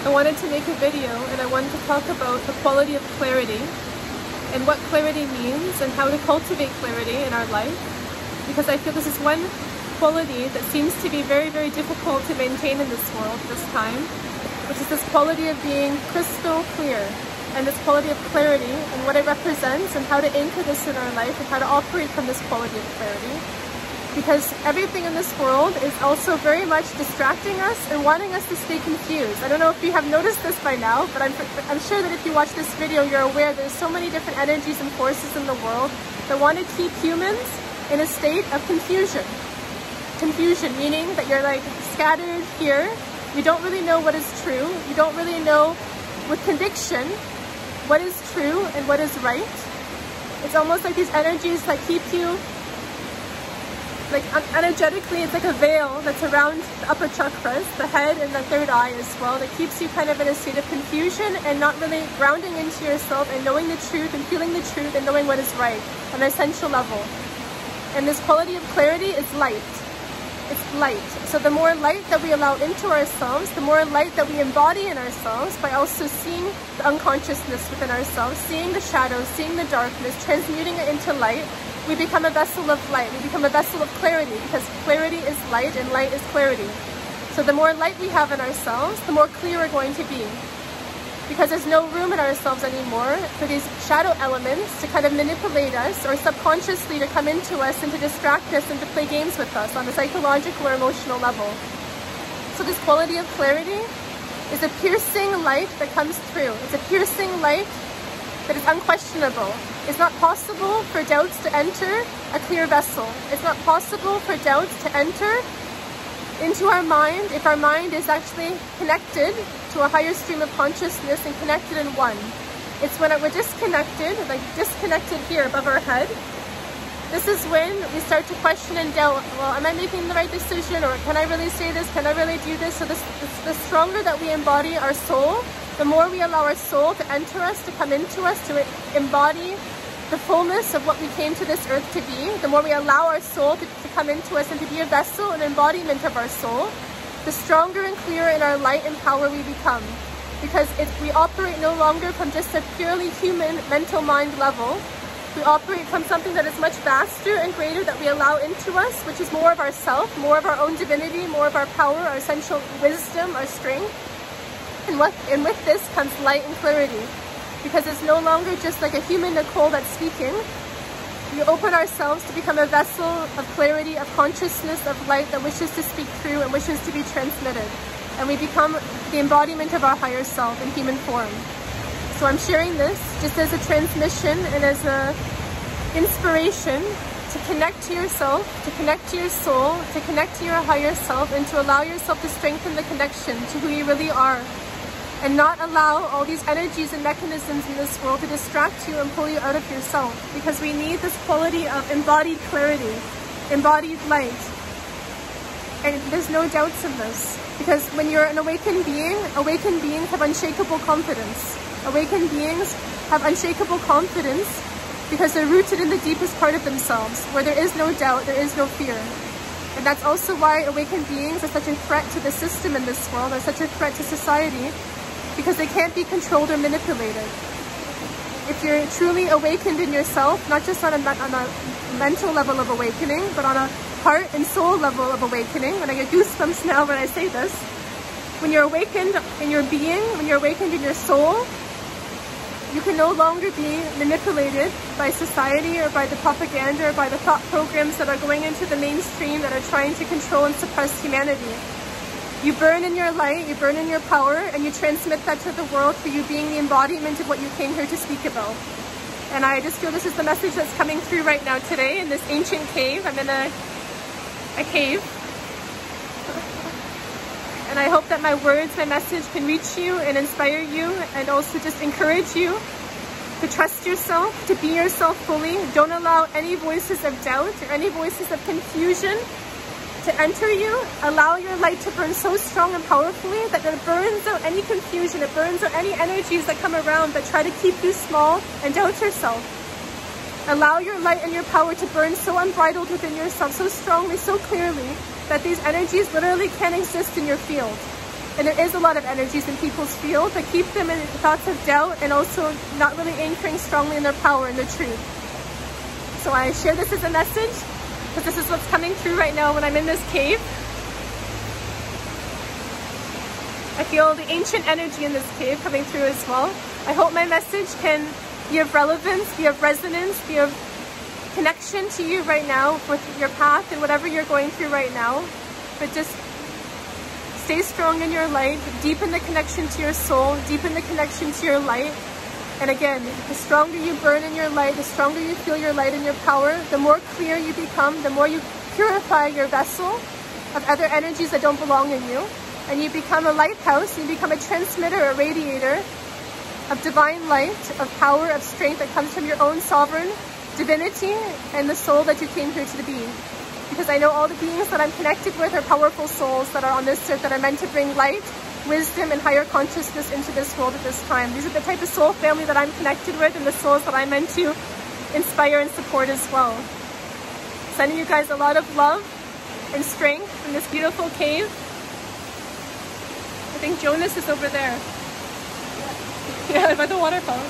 I wanted to make a video and I wanted to talk about the quality of clarity and what clarity means and how to cultivate clarity in our life, because I feel this is one quality that seems to be very, very difficult to maintain in this world this time, which is this quality of being crystal clear, and this quality of clarity and what it represents and how to anchor this in our life and how to operate from this quality of clarity. Because everything in this world is also very much distracting us and wanting us to stay confused. I don't know if you have noticed this by now, but I'm sure that if you watch this video, you're aware there's so many different energies and forces in the world that want to keep humans in a state of confusion. Confusion meaning that you're like scattered here. You don't really know what is true. You don't really know with conviction what is true and what is right. It's almost like these energies that keep you, like energetically, it's like a veil that's around the upper chakras, the head and the third eye as well, that keeps you kind of in a state of confusion and not really grounding into yourself and knowing the truth and feeling the truth and knowing what is right on an essential level. And this quality of clarity is light. It's light. So the more light that we allow into ourselves, the more light that we embody in ourselves by also seeing the unconsciousness within ourselves, seeing the shadows, seeing the darkness, transmuting it into light, we become a vessel of light. We become a vessel of clarity, because clarity is light and light is clarity. So the more light we have in ourselves, the more clear we're going to be. Because there's no room in ourselves anymore for these shadow elements to kind of manipulate us or subconsciously to come into us and to distract us and to play games with us on a psychological or emotional level. So this quality of clarity is a piercing light that comes through. It's a piercing light that is unquestionable. It's not possible for doubts to enter a clear vessel. It's not possible for doubts to enter into our mind if our mind is actually connected to a higher stream of consciousness and connected in one. It's when we're disconnected, like disconnected here above our head. This is when we start to question and doubt, well, am I making the right decision? Or can I really say this? Can I really do this? So the stronger that we embody our soul, the more we allow our soul to enter us, to come into us, to embody the fullness of what we came to this earth to be, the more we allow our soul to come into us and to be a vessel, an embodiment of our soul, the stronger and clearer in our light and power we become. Because we operate no longer from just a purely human mental mind level. We operate from something that is much vaster and greater that we allow into us, which is more of ourself, more of our own divinity, more of our power, our essential wisdom, our strength. And with this comes light and clarity. Because it's no longer just like a human Nicole that's speaking. We open ourselves to become a vessel of clarity, of consciousness, of light that wishes to speak through and wishes to be transmitted. And we become the embodiment of our higher self in human form. So I'm sharing this just as a transmission and as an inspiration to connect to yourself, to connect to your soul, to connect to your higher self, and to allow yourself to strengthen the connection to who you really are. And not allow all these energies and mechanisms in this world to distract you and pull you out of yourself. Because we need this quality of embodied clarity, embodied light. And there's no doubts in this. Because when you're an awakened beings have unshakable confidence. Awakened beings have unshakable confidence because they're rooted in the deepest part of themselves, where there is no doubt, there is no fear. And that's also why awakened beings are such a threat to the system in this world, are such a threat to society, because they can't be controlled or manipulated. If you're truly awakened in yourself, not just on a mental level of awakening, but on a heart and soul level of awakening, and I get goosebumps now when I say this, when you're awakened in your being, when you're awakened in your soul, you can no longer be manipulated by society or by the propaganda or by the thought programs that are going into the mainstream that are trying to control and suppress humanity. You burn in your light, you burn in your power, and you transmit that to the world for you being the embodiment of what you came here to speak about. And I just feel this is the message that's coming through right now today in this ancient cave. I'm in a cave. And I hope that my words, my message can reach you and inspire you and also just encourage you to trust yourself, to be yourself fully. Don't allow any voices of doubt or any voices of confusion to enter you. Allow your light to burn so strong and powerfully that it burns out any confusion, it burns out any energies that come around that try to keep you small and doubt yourself. Allow your light and your power to burn so unbridled within yourself, so strongly, so clearly, that these energies literally can't exist in your field. And there is a lot of energies in people's field that keep them in thoughts of doubt and also not really anchoring strongly in their power and their truth. So I share this as a message because this is what's coming through right now when I'm in this cave. I feel the ancient energy in this cave coming through as well. I hope my message can be of relevance, be of resonance, be of connection to you right now with your path and whatever you're going through right now. But just stay strong in your light, deepen the connection to your soul, deepen the connection to your light. And again, the stronger you burn in your light, the stronger you feel your light and your power, the more clear you become, the more you purify your vessel of other energies that don't belong in you. And you become a lighthouse, you become a transmitter, a radiator of divine light, of power, of strength that comes from your own sovereign divinity and the soul that you came here to be. Because I know all the beings that I'm connected with are powerful souls that are on this earth that are meant to bring light, wisdom, and higher consciousness into this world at this time. These are the type of soul family that I'm connected with and the souls that I'm meant to inspire and support as well. Sending you guys a lot of love and strength in this beautiful cave. I think Jonas is over there. Yeah, by the waterfall.